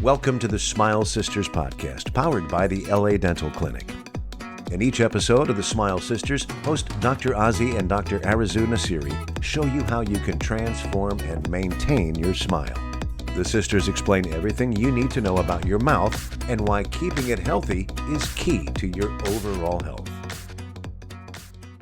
Welcome to the Smile Sisters podcast, powered by the LA Dental Clinic. In each episode of the Smile Sisters, host Dr. Ozzy and Dr. Arazu Nasiri show you how you can transform and maintain your smile. The sisters explain everything you need to know about your mouth and why keeping it healthy is key to your overall health.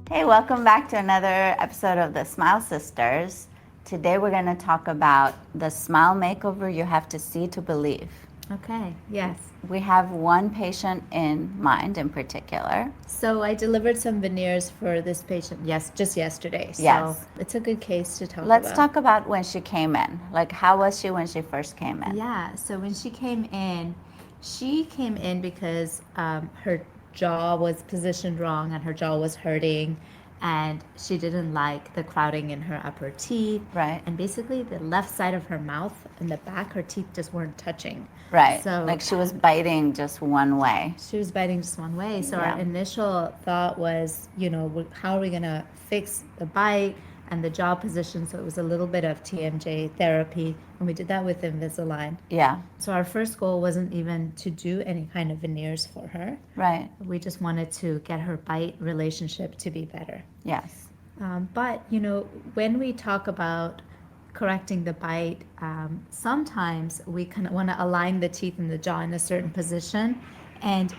Hey, welcome back to another episode of the Smile Sisters. Today we're going to talk about the smile makeover you have to see to believe. Okay, yes. We have one patient in mind in particular. So I delivered some veneers for this patient just yesterday. So Yes. it's a good case to talk Let's about. talk about when she came in. Like, how was she when she first came in? Yeah, so when she came in because her jaw was positioned wrong and her jaw was hurting, and she didn't like the crowding in her upper teeth. Right. And basically the left side of her mouth and the back, her teeth just weren't touching. Right. So like she was biting just one way. she was biting just one way. So Yeah. our initial thought was, how are we going to fix the bite and the jaw position? So it was a little bit of TMJ therapy, and we did that with Invisalign. Yeah. So our first goal wasn't even to do any kind of veneers for her. Right. We just wanted to get her bite relationship to be better. Yes. But when we talk about correcting the bite, sometimes we kind of want to align the teeth and the jaw in a certain position. And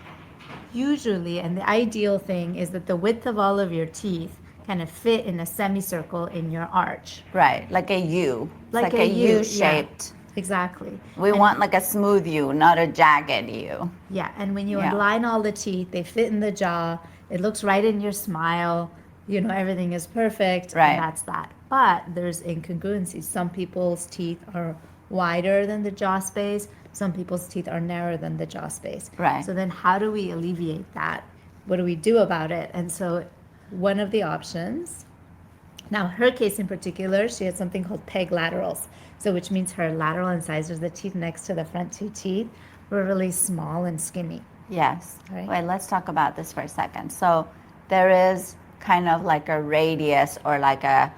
usually, and the ideal thing is that the width of all of your teeth kind of fit in a semicircle in your arch. Right. Like a U. It's Like like a a U, U-shaped. Exactly. We want like a smooth U, not a jagged U. Yeah, and when you Yeah. align all the teeth, they fit in the jaw, it looks right in your smile, everything is perfect, Right. and that's that. But there's incongruencies. Some people's teeth are wider than the jaw space, some people's teeth are narrower than the jaw space. Right. So then how do we alleviate that? What do we do about it? And so one of the options, now her case in particular, she had something called peg laterals. So which means her lateral incisors, the teeth next to the front two teeth, were really small and skinny. Yes. Right. Wait, let's talk about this for a second. So there is kind of like a radius or like a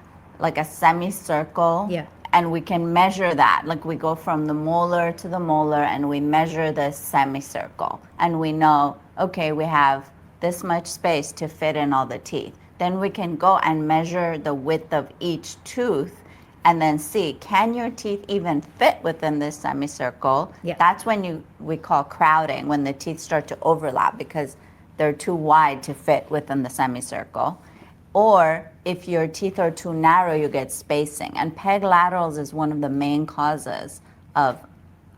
semicircle. Yeah. And we can measure that. Like we go from the molar to the molar and we measure the semicircle. And we know, okay, we have this much space to fit in all the teeth. Then we can go and measure the width of each tooth and then see, can your teeth even fit within this semicircle? Yeah. That's when we call crowding, when the teeth start to overlap because they're too wide to fit within the semicircle. Or if your teeth are too narrow, you get spacing. And peg laterals is one of the main causes of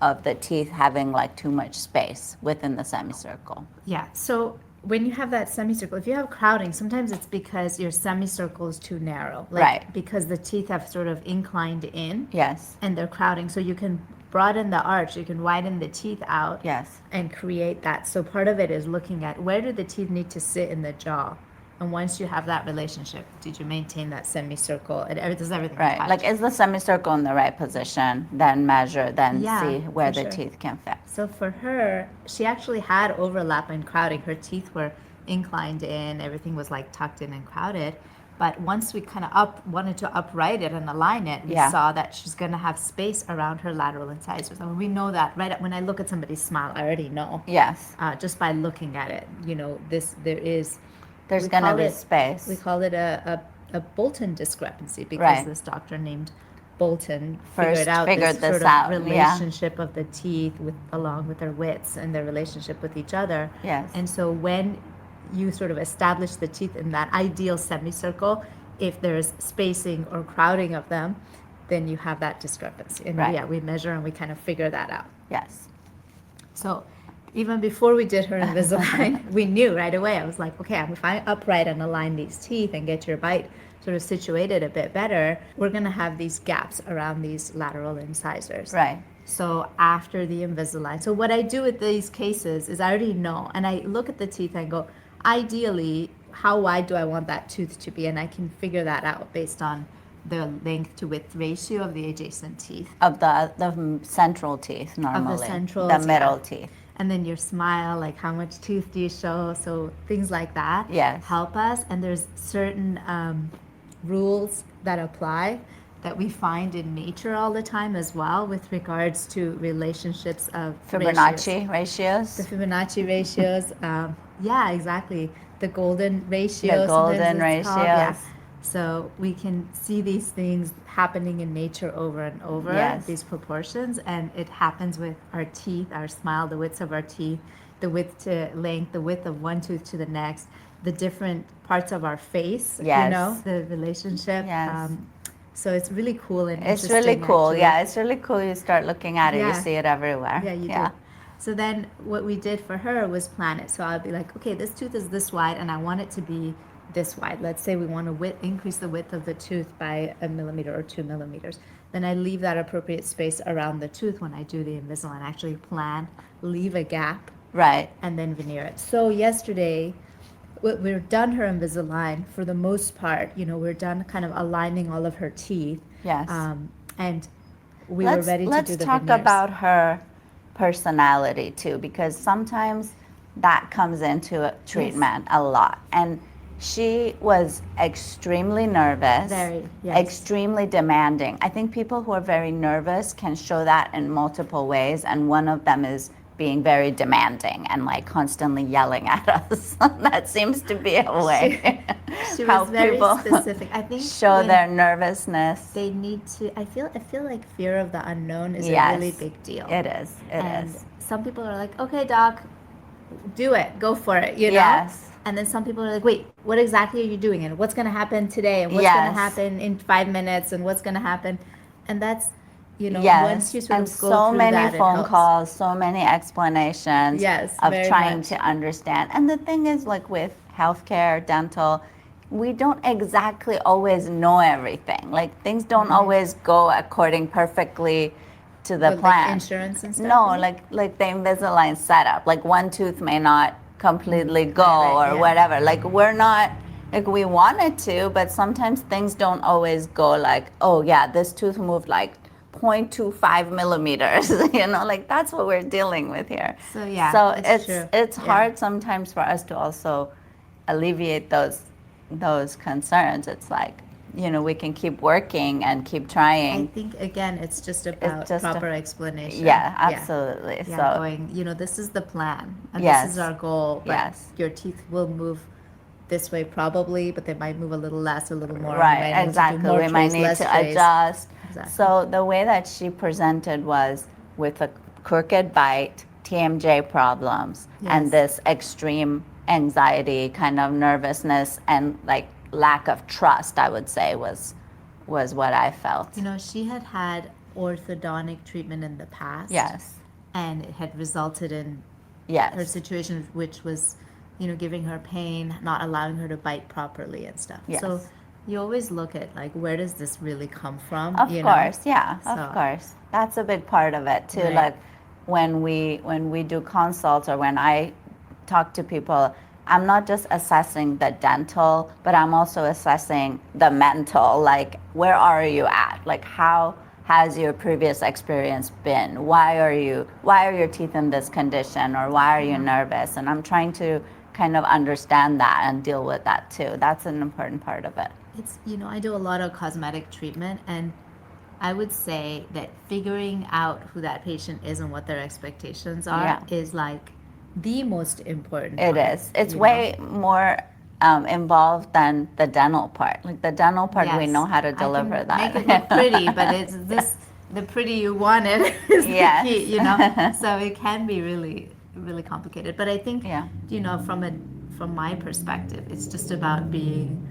the teeth having like too much space within the semicircle. Yeah. So when you have that semicircle, if you have crowding, sometimes it's because your semicircle is too narrow. Right. Because the teeth have sort of inclined in. Yes. And they're crowding. So you can broaden the arch, you can widen the teeth out. Yes. And create that. So part of it is looking at where do the teeth need to sit in the jaw? And once you have that relationship, did you maintain that semicircle? Does everything Right. attach? Like, is the semicircle in the right position? Then measure, then Yeah, see where for the sure. teeth can fit. So for her, she actually had overlap and crowding. Her teeth were inclined in, everything was like tucked in and crowded. But once we kind of wanted to upright it and align it, we Yeah. saw that she's going to have space around her lateral incisors. And we know that when I look at somebody's smile, I already know. Yes. Just by looking at it, There's we going to call be it- space. We call it a Bolton discrepancy because Right. this doctor named Bolton First figured out figured this this sort out, of yeah. relationship of the teeth along with their widths and their relationship with each other. Yes. And so when you sort of establish the teeth in that ideal semicircle, if there's spacing or crowding of them, then you have that discrepancy. And Right. yeah, we measure and we kind of figure that out. Yes. So even before we did her Invisalign, we knew right away. I was like, okay, if I upright and align these teeth and get your bite sort of situated a bit better, we're going to have these gaps around these lateral incisors. Right. So after the Invisalign, so what I do with these cases is I already know, and I look at the teeth and go, ideally, how wide do I want that tooth to be? And I can figure that out based on the length to width ratio of the adjacent teeth. Of the central teeth, normally. centrals, The middle yeah. teeth. And then your smile, like how much tooth do you show? So things like that Yes. help us. And there's certain rules that apply. that we find in nature all the time as well with regards to relationships of Fibonacci ratios. ratios. The Fibonacci ratios, yeah, exactly. The golden ratio, The golden sometimes it's called, yeah. ratios. So we can see these things happening in nature over and over, Yes. these proportions, and it happens with our teeth, our smile, the widths of our teeth, the width to length, the width of one tooth to the next, the different parts of our face, Yes. the relationship. Yes. So it's really cool and It's interesting. really cool. Actually. Yeah, it's really cool. You start looking at it, you Yeah. see it everywhere. Yeah, you do. So then what we did for her was plan it. So I'd be like, okay, this tooth is this wide and I want it to be this wide. Let's say we want to increase the width of the tooth by 1 millimeter or 2 millimeters. Then I leave that appropriate space around the tooth when I do the Invisalign. Actually plan, leave a gap, Right. and then veneer it. So yesterday, we're done her Invisalign for the most part. We're done kind of aligning all of her teeth. Yes. And we were ready to let's do the talk veneers. about her personality too, because sometimes that comes into treatment a lot. And she was extremely nervous, Very, yes. extremely demanding. I think people who are very nervous can show that in multiple ways, and one of them is being very demanding and like constantly yelling at us. That seems to be a way She how was very people specific. I think show when their nervousness. they need to. I feel like fear of the unknown is Yes, a really big deal. It is. It and is. some people are like, okay, doc, do it, go for it, Yes. And then some people are like, wait, what exactly are you doing? And what's going to happen today? And what's going Yes. to happen in 5 minutes? And what's going to happen? And that's, Yes, once you sort and of go so through many that, it phone helps. calls, so many explanations Yes, of very trying much. to understand. And the thing is, like with healthcare, dental, we don't exactly always know everything. Like things don't always go according perfectly to the With, plan. like, insurance and stuff? No, like the Invisalign setup. Like one tooth may not completely go right, or yeah. whatever. Like we're not. Like we wanted to, but sometimes things don't always go like, oh yeah, this tooth moved like 0.25 millimeters. Like that's what we're dealing with here. So, yeah, So it's true. it's Yeah. hard sometimes for us to also alleviate those concerns. It's like, we can keep working and keep I trying. think, again, it's just about just a- proper explanation. Yeah, absolutely. Yeah, So going, this is the plan, and Yes. this is our goal, but Yes. your teeth will move this way probably, but they might move a little less, a little more. You right, might need to do exactly. more We might trays, need less to trays. adjust. Exactly. So the way that she presented was with a crooked bite, TMJ problems, and Yes. this extreme anxiety, kind of nervousness, and like lack of trust, I would say was what I felt. She had orthodontic treatment in the past. Yes. And it had resulted in her Yes. situation, which was, giving her pain, not allowing her to bite properly and stuff. Yes. So you always look at, like, where does this really come from? Of course, yeah, So- of course. That's a big part of it too. Right. Like when we do consults or when I talk to people, I'm not just assessing the dental, but I'm also assessing the mental. Like, where are you at? Like, how has your previous experience been? Why are your teeth in this condition, or why are you nervous? And I'm trying to kind of understand that and deal with that too. That's an important part of it. It's, I do a lot of cosmetic treatment, and I would say that figuring out who that patient is and what their expectations are Yeah. is like the most important It part, is. It's you way more involved than the dental part. Like the dental part, we Yes. know how to I deliver can that. Make it look pretty, but it's the pretty you wanted is Yes. the key, So it can be really, really complicated. But I think, Yeah. from my perspective, it's just about being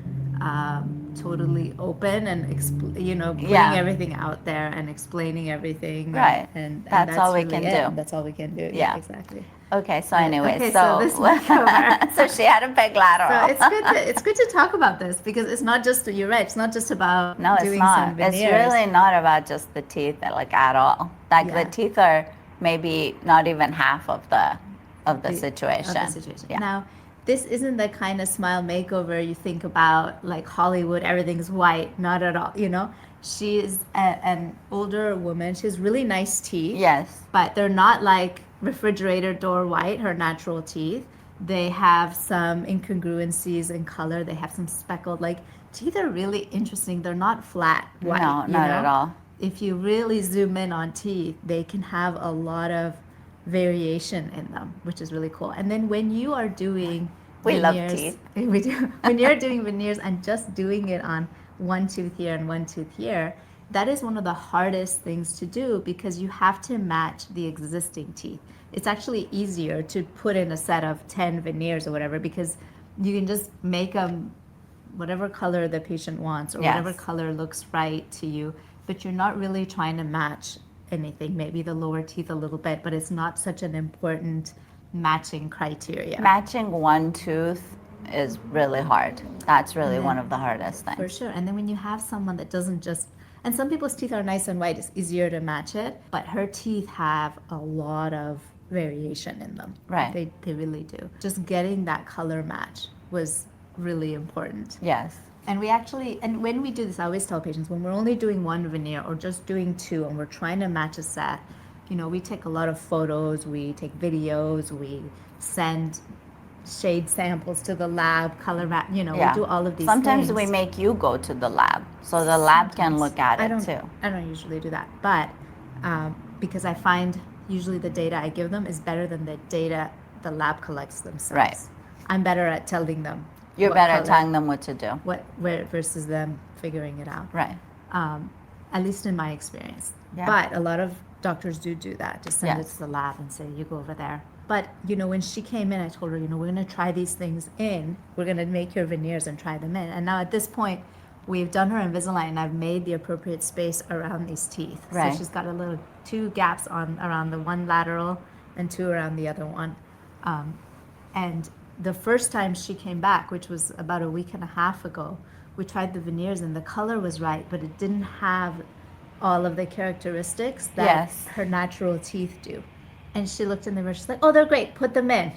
totally open and putting Yeah. everything out there and explaining everything. Right. And That's all we really can it. do. That's all we can do. Yeah. Exactly. Okay, so anyway, Okay, so so this makeover. so she had a big lateral. So it's good to talk about this, because it's not just, you're right, it's not just about No, it's doing not. some It's veneers. really not about just the teeth, like at all. Like Yeah. the teeth are maybe not even half of the situation. Of the situation. Yeah. Now, this isn't the kind of smile makeover you think about, like Hollywood, everything's white. Not at all. She is an older woman. She has really nice teeth. Yes. But they're not like refrigerator door white, her natural teeth. They have some incongruencies in color. They have some speckled, like, teeth are really interesting. They're not flat, white. No, you not know? at all. If you really zoom in on teeth, they can have a lot of variation in them, which is really cool. And then when you are doing We love veneers, teeth. we do. When you're doing veneers and just doing it on one tooth here and one tooth here, that is one of the hardest things to do because you have to match the existing teeth. It's actually easier to put in a set of 10 veneers or whatever because you can just make them whatever color the patient wants or whatever Yes. color looks right to you, but you're not really trying to match anything, maybe the lower teeth a little bit, but it's not such an important matching criteria. Matching one tooth is really hard. That's really one of the hardest things. For sure. And then when you have someone that doesn't just, and some people's teeth are nice and white, it's easier to match it, but her teeth have a lot of variation in them. Right. They really do. Just getting that color match was really important. Yes. And we actually, and when we do this, I always tell patients when we're only doing one veneer or just doing two and we're trying to match a set, you know, we take a lot of photos, we take videos, we send shade samples to the lab, color map, you know, Yeah. we do all of these Sometimes things. we make you go to the lab so the lab can Sometimes. look at it too. I don't usually do that, but because I find usually the data I give them is better than the data the lab collects themselves. Right. I'm better at telling them. You're what better at color, telling them what to do. where versus them figuring it out. Right. At least in my experience. Yeah. But a lot of doctors do that. Just send it Yes. to the lab and say, you go over there. But, you know, when she came in, I told her, you know, we're going to try these things in. We're going to make your veneers and try them in. And now at this point, we've done her Invisalign and I've made the appropriate space around these teeth. Right. So she's got a little 2 gaps around the one lateral and 2 around the other one. And the first time she came back, which was about a week and a half ago, we tried the veneers and the color was right, but it didn't have all of the characteristics that Yes. her natural teeth do. And she looked in the mirror, she's like, oh, they're great, put them in.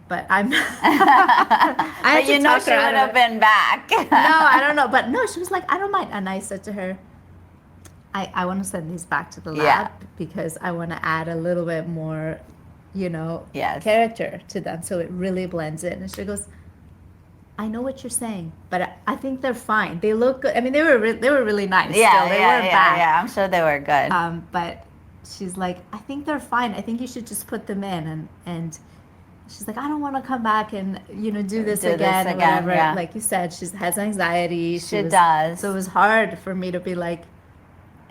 But I'm But you know she would have been back. No, I don't know. But no, she was like, I don't mind. And I said to her, I want to send these back to the lab Yeah. because I want to add a little bit more, you know, Yes. character to them so it really blends in. And she goes, I know what you're saying, but I think they're fine. They look good. I mean, they were really nice. Yeah, still. They yeah, weren't yeah, bad. yeah. I'm sure they were good. But she's like, I think they're fine. I think you should just put them in. And she's like, I don't want to come back and, you know, do this again or whatever. yeah. Like you said, she has anxiety. She does. So it was hard for me to be like,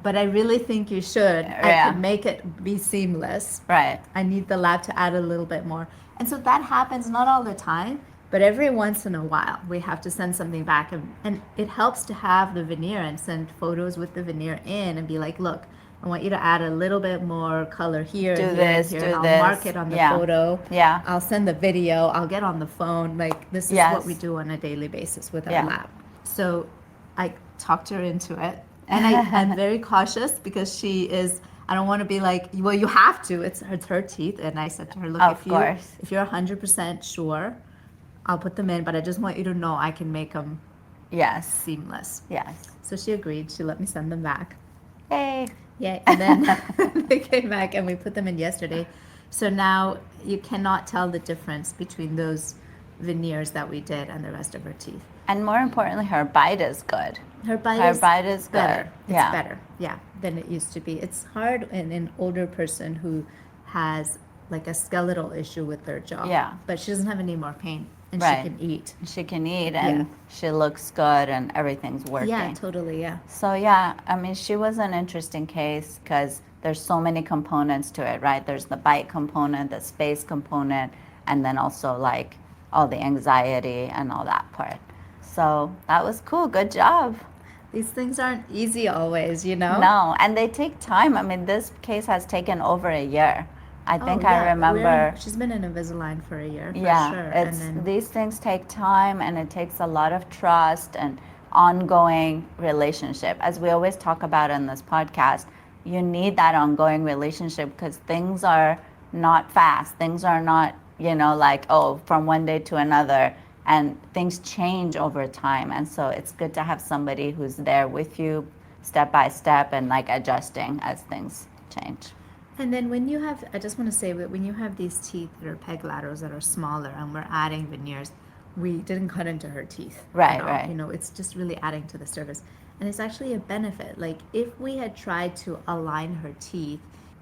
but I really think you should. I Yeah. could make it be seamless. Right. I need the lab to add a little bit more. And so that happens not all the time, but every once in a while we have to send something back. And it helps to have the veneer and send photos with the veneer in and be like, look, I want you to add a little bit more color here. Do and this, here, do and I'll this. mark it on the Yeah. photo. Yeah. I'll send the video. I'll get on the phone. Like this is Yes. what we do on a daily basis with our Yeah. lab. So I talked her into it. And I'm very cautious because she is, I don't want to be like, well, you have to. It's her teeth. And I said to her, look, Of course. if you're 100% sure, I'll put them in. But I just want you to know I can make them Yes. seamless. Yes. So she agreed. She let me send them back. Hey. Yeah, and then they came back and we put them in yesterday. So now you cannot tell the difference between those veneers that we did and the rest of her teeth. And more importantly, her bite is good. Her bite Her is bite is better. good. It's Yeah. better, yeah, than it used to be. It's hard in an older person who has like a skeletal issue with their jaw. Yeah. But she doesn't have any more pain and Right. she can eat. She can eat and she looks good and everything's working. Yeah, totally, yeah. So yeah, I mean, she was an interesting case because there's so many components to it, right? There's the bite component, the space component, and then also like all the anxiety and all that part. So that was cool. Good job. These things aren't easy always, you know? No, and they take time. I mean, this case has taken over a year. I think Oh, I yeah, remember. she's been in Invisalign for a year, for Yeah, sure. it's And then, these things take time and it takes a lot of trust and ongoing relationship. As we always talk about in this podcast, you need that ongoing relationship because things are not fast. Things are not, like, oh, from one day to another, and things change over time. And so it's good to have somebody who's there with you step by step and like adjusting as things change. and then when you have, I just want to say that when you have these teeth that are peg laterals that are smaller and we're adding veneers, we didn't cut into her teeth. Right, at all. right. You know, it's just really adding to the service. And it's actually a benefit. Like if we had tried to align her teeth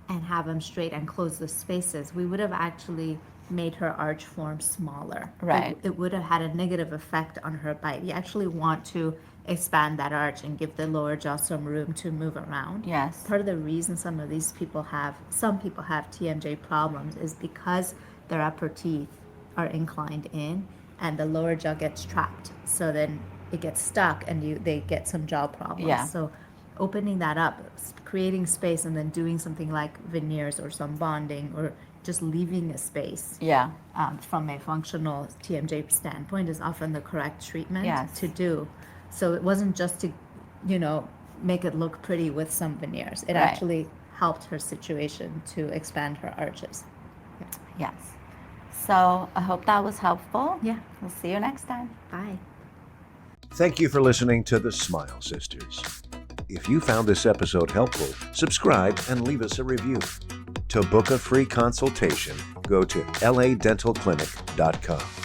and have them straight and close the spaces, we would have actually made her arch form smaller. Right. It would have had a negative effect on her bite. You actually want to expand that arch and give the lower jaw some room to move around. Yes. Part of the reason some people have TMJ problems is because their upper teeth are inclined in and the lower jaw gets trapped. So then it gets stuck and they get some jaw problems. Yeah. So opening that up, creating space, and then doing something like veneers or some bonding or just leaving a space Yeah. from a functional TMJ standpoint is often the correct treatment Yes. to do. So it wasn't just to, make it look pretty with some veneers. It Right. actually helped her situation to expand her arches. Yes. So I hope that was helpful. Yeah. We'll see you next time. Bye. Thank you for listening to the Smile Sisters. If you found this episode helpful, subscribe and leave us a review. To book a free consultation, go to ladentalclinic.com.